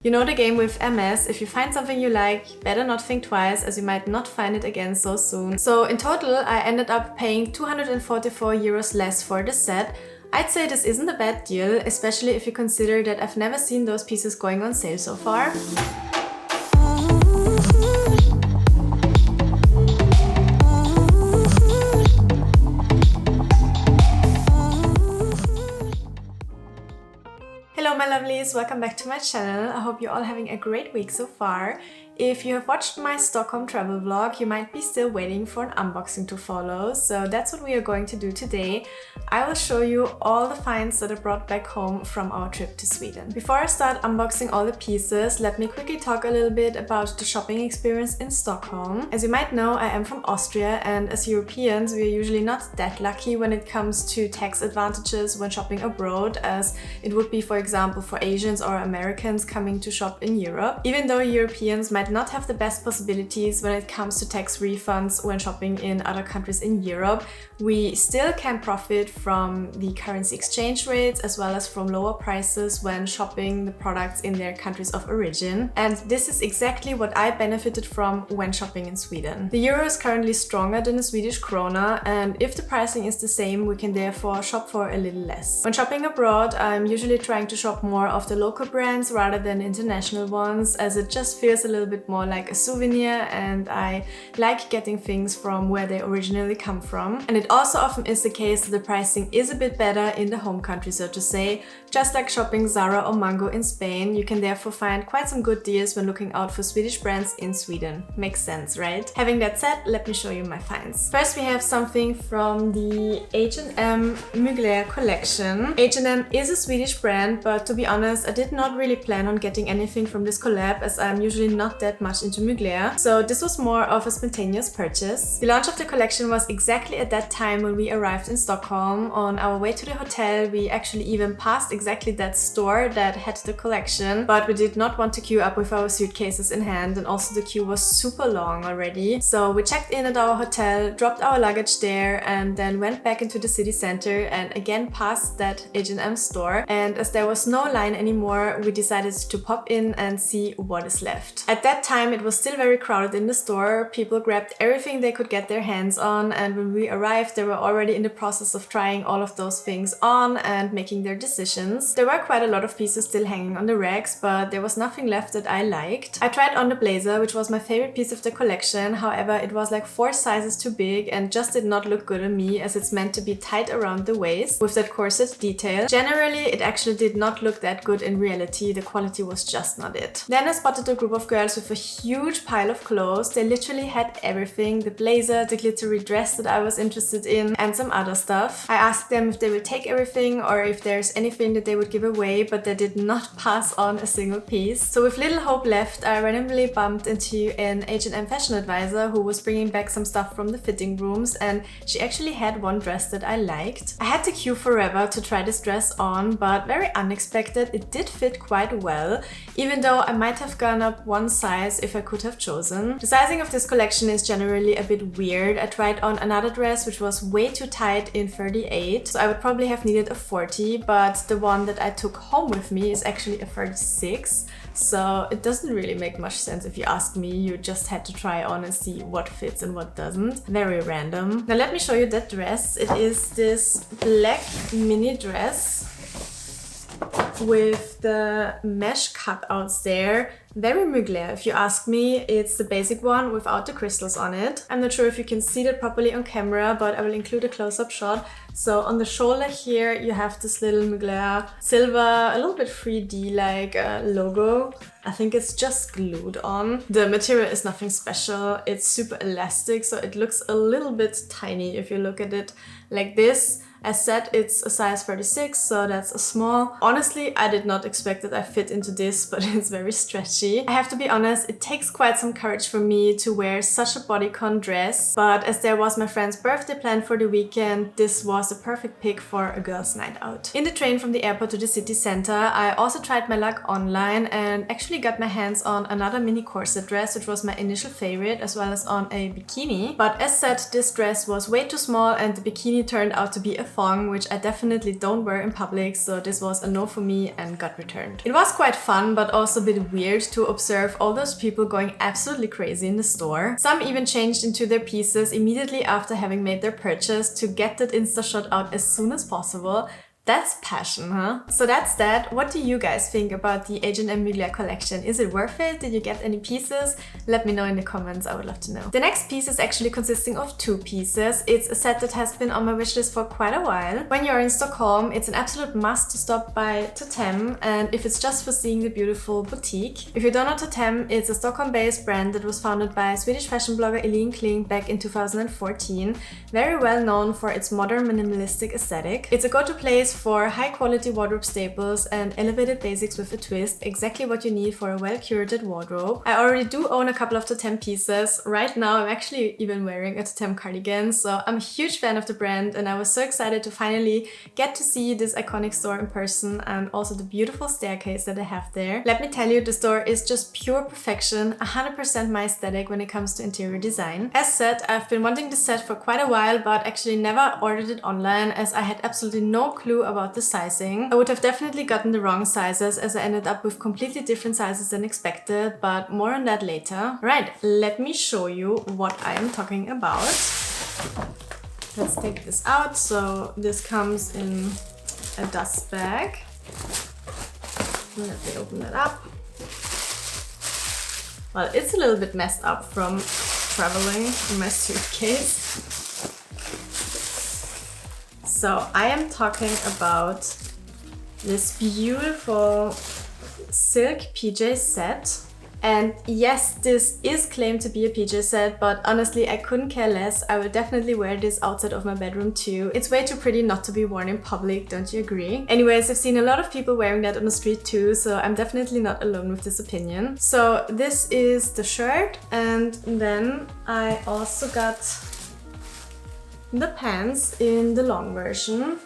You know the game with Hermès, if you find something you like, better not think twice as you might not find it again so soon. So in total I ended up paying 244 euros less for the set. I'd say this isn't a bad deal, especially if you consider that I've never seen those pieces going on sale so far. Hello my lovelies, welcome back to my channel. I hope you're all having a great week so far. If you have watched my Stockholm travel vlog, you might be still waiting for an unboxing to follow, so that's what we are going to do today. I will show you all the finds that I brought back home from our trip to Sweden. Before I start unboxing all the pieces, let me quickly talk a little bit about the shopping experience in Stockholm. As you might know, I am from Austria, and as Europeans we are usually not that lucky when it comes to tax advantages when shopping abroad, as it would be, for example, for Asians or Americans coming to shop in Europe. Even though Europeans might not have the best possibilities when it comes to tax refunds when shopping in other countries in Europe, we still can profit from the currency exchange rates as well as from lower prices when shopping the products in their countries of origin. And this is exactly what I benefited from when shopping in Sweden. The euro is currently stronger than the Swedish krona, and if the pricing is the same, we can therefore shop for a little less. When shopping abroad, I'm usually trying to shop more of the local brands rather than international ones, as it just feels a little bit more like a souvenir, and I like getting things from where they originally come from. And it also often is the case that the pricing is a bit better in the home country, so to say. Just like shopping Zara or Mango in Spain, you can therefore find quite some good deals when looking out for Swedish brands in Sweden. Makes sense, right? Having that said, let me show you my finds. First we have something from the H&M Mugler collection. H&M is a Swedish brand, but to be honest, I did not really plan on getting anything from this collab, as I'm usually not that much into Mugler, so this was more of a spontaneous purchase. The launch of the collection was exactly at that time when we arrived in Stockholm. On our way to the hotel, we actually even passed exactly that store that had the collection, but we did not want to queue up with our suitcases in hand, and also the queue was super long already. So we checked in at our hotel, dropped our luggage there, and then went back into the city center and again passed that H&M store. And as there was no line anymore, we decided to pop in and see what is left. At that time it was still very crowded in the store. People grabbed everything they could get their hands on, and when we arrived they were already in the process of trying all of those things on and making their decisions. There were quite a lot of pieces still hanging on the racks, but there was nothing left that I liked. I tried on the blazer, which was my favorite piece of the collection. However, it was like 4 sizes too big and just did not look good on me, as it's meant to be tight around the waist with that corset detail. Generally, it actually did not look that good in reality. The quality was just not it. Then I spotted a group of girls with a huge pile of clothes. They literally had everything: the blazer, the glittery dress that I was interested in, and some other stuff. I asked them if they would take everything or if there's anything that they would give away, but they did not pass on a single piece. So with little hope left, I randomly bumped into an H&M fashion advisor who was bringing back some stuff from the fitting rooms, and she actually had one dress that I liked. I had to queue forever to try this dress on, but very unexpected, it did fit quite well, even though I might have gone up one size if I could have chosen. The sizing of this collection is generally a bit weird. I tried on another dress which was way too tight in 38, so I would probably have needed a 40, but the one that I took home with me is actually a 36, so it doesn't really make much sense if you ask me. You just had to try on and see what fits and what doesn't. Very random. Now let me show you that dress. It is this black mini dress with the mesh cutouts there. Very Mugler, if you ask me. It's the basic one without the crystals on it. I'm not sure if you can see that properly on camera, but I will include a close-up shot. So on the shoulder here you have this little Mugler silver, a little bit 3D like logo. I think it's just glued on. The material is nothing special. It's super elastic, so it looks a little bit tiny if you look at it like this. As said, it's a size 36, so that's a small. Honestly, I did not expect that I fit into this, but it's very stretchy. I have to be honest, it takes quite some courage for me to wear such a bodycon dress, but as there was my friend's birthday planned for the weekend, this was a perfect pick for a girls' night out. In the train from the airport to the city center, I also tried my luck online and actually got my hands on another mini corset dress, which was my initial favorite, as well as on a bikini. But as said, this dress was way too small and the bikini turned out to be a thong, which I definitely don't wear in public, so this was a no for me and got returned. It was quite fun, but also a bit weird to observe all those people going absolutely crazy in the store. Some even changed into their pieces immediately after having made their purchase to get that Insta shot out as soon as possible. That's passion, huh? So that's that. What do you guys think about the H&M Mugler collection? Is it worth it? Did you get any pieces? Let me know in the comments, I would love to know. The next piece is actually consisting of 2 pieces. It's a set that has been on my wishlist for quite a while. When you're in Stockholm, it's an absolute must to stop by Toteme, and if it's just for seeing the beautiful boutique. If you don't know Toteme, it's a Stockholm-based brand that was founded by Swedish fashion blogger Elin Kling back in 2014. Very well known for its modern minimalistic aesthetic. It's a go-to place for high-quality wardrobe staples and elevated basics with a twist, exactly what you need for a well-curated wardrobe. I already do own a couple of Toteme pieces. Right now I'm actually even wearing a Toteme cardigan, so I'm a huge fan of the brand and I was so excited to finally get to see this iconic store in person and also the beautiful staircase that they have there. Let me tell you, the store is just pure perfection, 100% my aesthetic when it comes to interior design. As said, I've been wanting this set for quite a while, but actually never ordered it online as I had absolutely no clue about the sizing. I would have definitely gotten the wrong sizes as I ended up with completely different sizes than expected, but more on that later. Right, let me show you what I am talking about. Let's take this out. So this comes in a dust bag. Let me open that up. Well, it's a little bit messed up from traveling in my suitcase. So I am talking about this beautiful silk PJ set. And yes, this is claimed to be a PJ set, but honestly I couldn't care less. I will definitely wear this outside of my bedroom too. It's way too pretty not to be worn in public, don't you agree? Anyways, I've seen a lot of people wearing that on the street too, so I'm definitely not alone with this opinion. So this is the shirt, and then I also got the pants in the long version.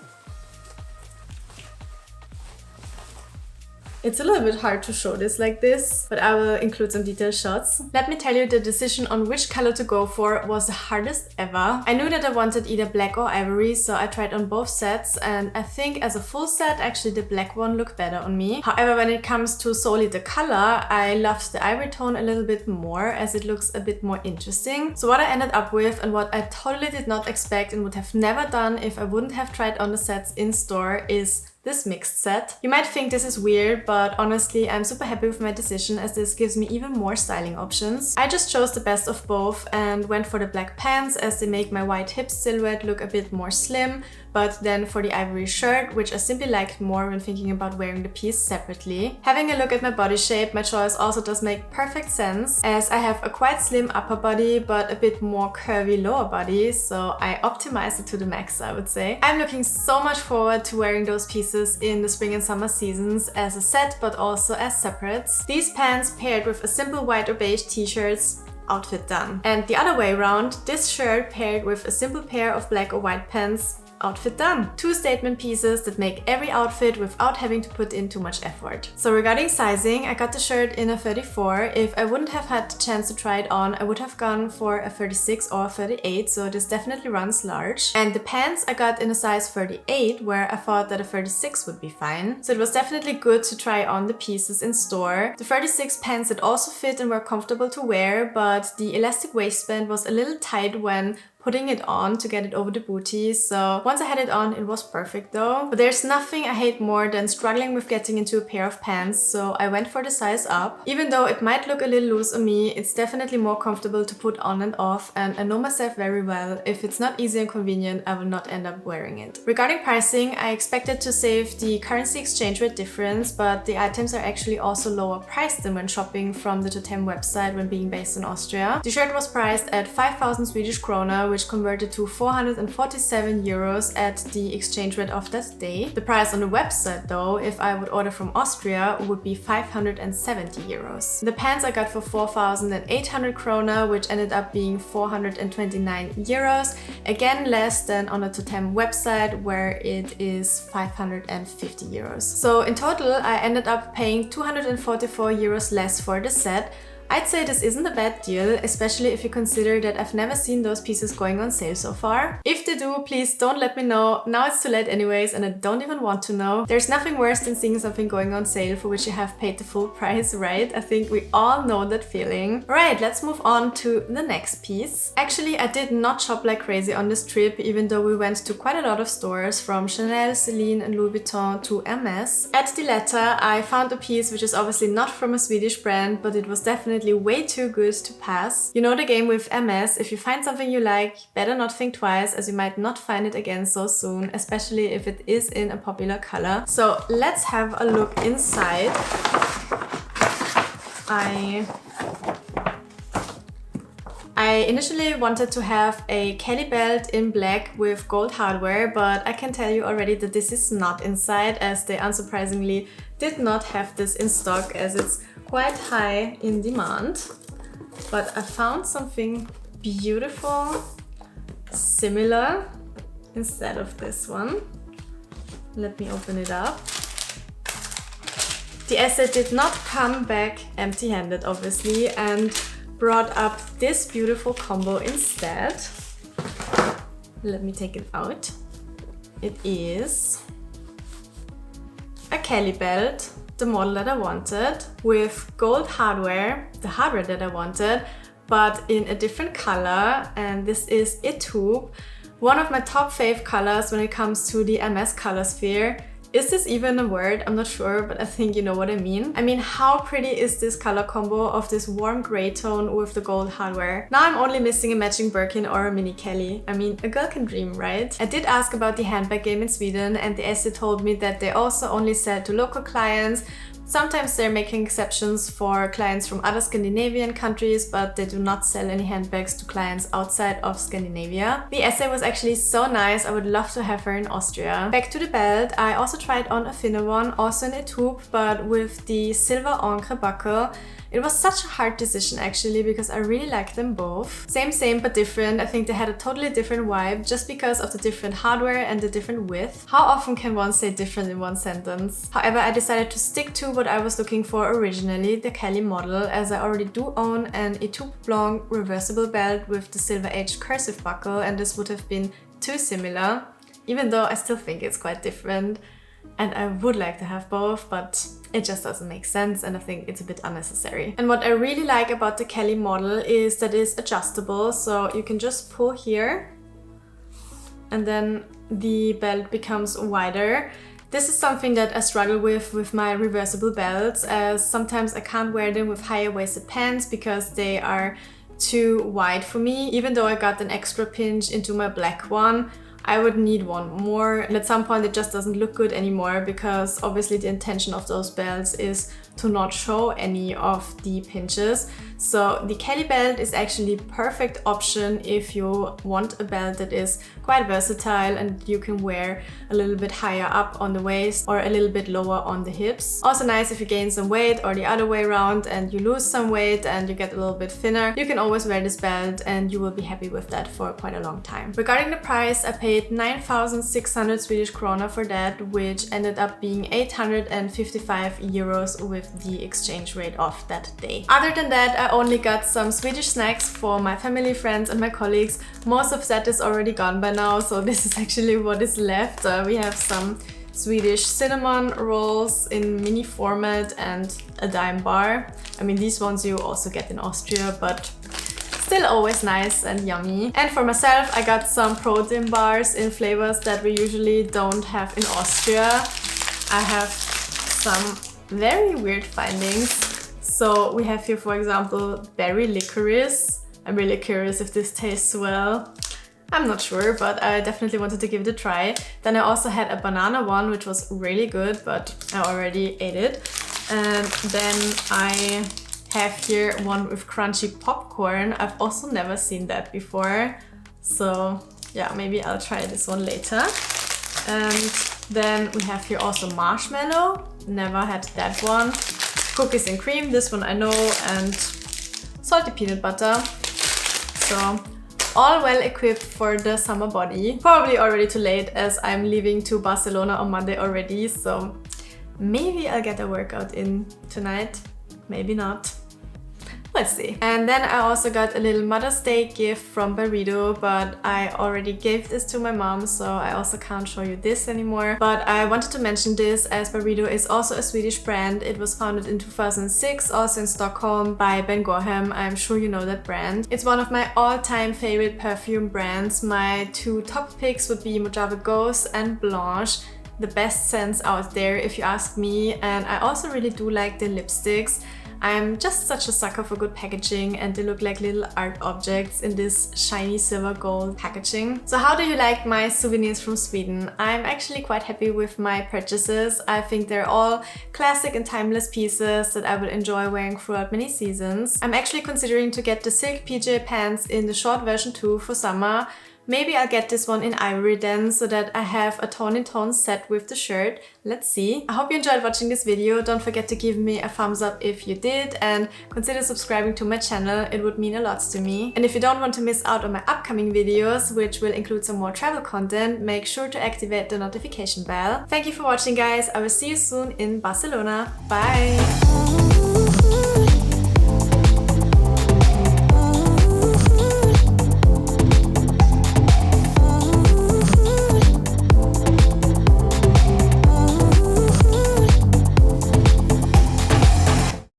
It's a little bit hard to show this like this, but I will include some detailed shots. Let me tell you, the decision on which color to go for was the hardest ever. I knew that I wanted either black or ivory, so I tried on both sets, and I think as a full set, actually the black one looked better on me. However, when it comes to solely the color, I loved the ivory tone a little bit more as it looks a bit more interesting. So what I ended up with, and what I totally did not expect and would have never done if I wouldn't have tried on the sets in store, is this mixed set. You might think this is weird, but honestly I'm super happy with my decision as this gives me even more styling options. I just chose the best of both and went for the black pants as they make my wide hip silhouette look a bit more slim, but then for the ivory shirt, which I simply liked more when thinking about wearing the piece separately. Having a look at my body shape, my choice also does make perfect sense as I have a quite slim upper body but a bit more curvy lower body, so I optimized it to the max, I would say. I'm looking so much forward to wearing those pieces in the spring and summer seasons as a set but also as separates. These pants paired with a simple white or beige t-shirts, outfit done. And the other way around, this shirt paired with a simple pair of black or white pants, outfit done. 2 statement pieces that make every outfit without having to put in too much effort. So regarding sizing, I got the shirt in a 34. If I wouldn't have had the chance to try it on, I would have gone for a 36 or a 38, so this definitely runs large. And the pants I got in a size 38, where I thought that a 36 would be fine. So it was definitely good to try on the pieces in store. The 36 pants had also fit and were comfortable to wear, but the elastic waistband was a little tight when putting it on to get it over the booty, so once I had it on, it was perfect though. But there's nothing I hate more than struggling with getting into a pair of pants, so I went for the size up. Even though it might look a little loose on me, it's definitely more comfortable to put on and off, and I know myself very well. If it's not easy and convenient, I will not end up wearing it. Regarding pricing, I expected to save the currency exchange rate difference, but the items are actually also lower priced than when shopping from the Toteme website when being based in Austria. The shirt was priced at 5,000 Swedish krona, which converted to 447 euros at the exchange rate of that day. The price on the website though, if I would order from Austria, would be 570 euros. The pants I got for 4,800 krona, which ended up being 429 euros, again less than on the Toteme website where it is 550 euros. So in total I ended up paying 244 euros less for the set. I'd say this isn't a bad deal, especially if you consider that I've never seen those pieces going on sale so far. If they do, please don't let me know. Now it's too late anyways, and I don't even want to know. There's nothing worse than seeing something going on sale for which you have paid the full price, right? I think we all know that feeling. Right, let's move on to the next piece. Actually, I did not shop like crazy on this trip, even though we went to quite a lot of stores, from Chanel, Celine and Louis Vuitton to Hermes. At the latter, I found a piece which is obviously not from a Swedish brand, but it was definitely way too good to pass. You know the game with Hermes, if you find something you like, better not think twice, as you might not find it again so soon, especially if it is in a popular color. So let's have a look inside. I initially wanted to have a Kelly belt in black with gold hardware, but I can tell you already that this is not inside, as they unsurprisingly did not have this in stock, as it's quite high in demand. But I found something beautiful, similar, instead of this one. Let me open it up. The essay did not come back empty-handed, obviously, and brought up this beautiful combo instead. Let me take it out. It is a Kelly belt, the model that I wanted, with gold hardware, the hardware that I wanted, but in a different color, and this is a taupe, one of my top fave colors when it comes to the Hermes color sphere. Is this even a word? I'm not sure, but I think you know what I mean. I mean, how pretty is this color combo of this warm gray tone with the gold hardware? Now I'm only missing a matching Birkin or a mini Kelly. I mean, a girl can dream, right? I did ask about the handbag game in Sweden, and the essay told me that they also only sell to local clients. Sometimes they're making exceptions for clients from other Scandinavian countries, but they do not sell any handbags to clients outside of Scandinavia. The essay was actually so nice, I would love to have her in Austria. Back to the belt, I also tried on a thinner one, also in a taupe, but with the silver encre buckle. It was such a hard decision actually, because I really like them both. Same but different. I think they had a totally different vibe just because of the different hardware and the different width. How often can one say different in one sentence? However, I decided to stick to what I was looking for originally, the Kelly model, as I already do own an Etoupe Blanc reversible belt with the silver edged cursive buckle, and this would have been too similar, even though I still think it's quite different. And I would like to have both, but it just doesn't make sense, and I think it's a bit unnecessary. And what I really like about the Kelly model is that it's adjustable, so you can just pull here and then the belt becomes wider. This is something that I struggle with my reversible belts, as sometimes I can't wear them with higher waisted pants because they are too wide for me. Even though I got an extra pinch into my black one, I would need one more, and at some point it just doesn't look good anymore, because obviously the intention of those belts is to not show any of the pinches. So the Kelly belt is actually perfect option if you want a belt that is quite versatile and you can wear a little bit higher up on the waist or a little bit lower on the hips. Also nice if you gain some weight, or the other way around, and you lose some weight and you get a little bit thinner. You can always wear this belt and you will be happy with that for quite a long time. Regarding the price, I paid 9,600 Swedish krona for that, which ended up being 855 euros with the exchange rate of that day. Other than that, I only got some Swedish snacks for my family, friends and my colleagues. Most of that is already gone by now, so this is actually what is left. We have some Swedish cinnamon rolls in mini format and a dime bar. I mean, these ones you also get in Austria, but still always nice and yummy. And for myself, I got some protein bars in flavors that we usually don't have in Austria. I have some very weird findings. So we have here, for example, berry licorice. I'm really curious if this tastes well. I'm not sure, but I definitely wanted to give it a try. Then I also had a banana one, which was really good, but I already ate it. And then I have here one with crunchy popcorn. I've also never seen that before. So yeah, maybe I'll try this one later. And then we have here also marshmallow. Never had that one. Cookies and cream, this one I know, and salty peanut butter. So all well equipped for the summer body. Probably already too late, as I'm leaving to Barcelona on Monday already, so maybe I'll get a workout in tonight, maybe not. We'll see. And then I also got a little Mother's Day gift from Burrito, but I already gave this to my mom, so I also can't show you this anymore. But I wanted to mention this as Burrito is also a Swedish brand. It was founded in 2006, also in Stockholm, by Ben Gorham. I'm sure you know that brand. It's one of my all-time favorite perfume brands. My two top picks would be Mojave Ghost and Blanche. The best scents out there if you ask me, and I also really do like the lipsticks. I'm just such a sucker for good packaging, and they look like little art objects in this shiny silver gold packaging. So how do you like my souvenirs from Sweden? I'm actually quite happy with my purchases. I think they're all classic and timeless pieces that I will enjoy wearing throughout many seasons. I'm actually considering to get the silk PJ pants in the short version too for summer. Maybe I'll get this one in ivory then, so that I have a tone-in-tone set with the shirt. Let's see. I hope you enjoyed watching this video. Don't forget to give me a thumbs up if you did, and consider subscribing to my channel. It would mean a lot to me. And if you don't want to miss out on my upcoming videos, which will include some more travel content, make sure to activate the notification bell. Thank you for watching, guys. I will see you soon in Barcelona. Bye!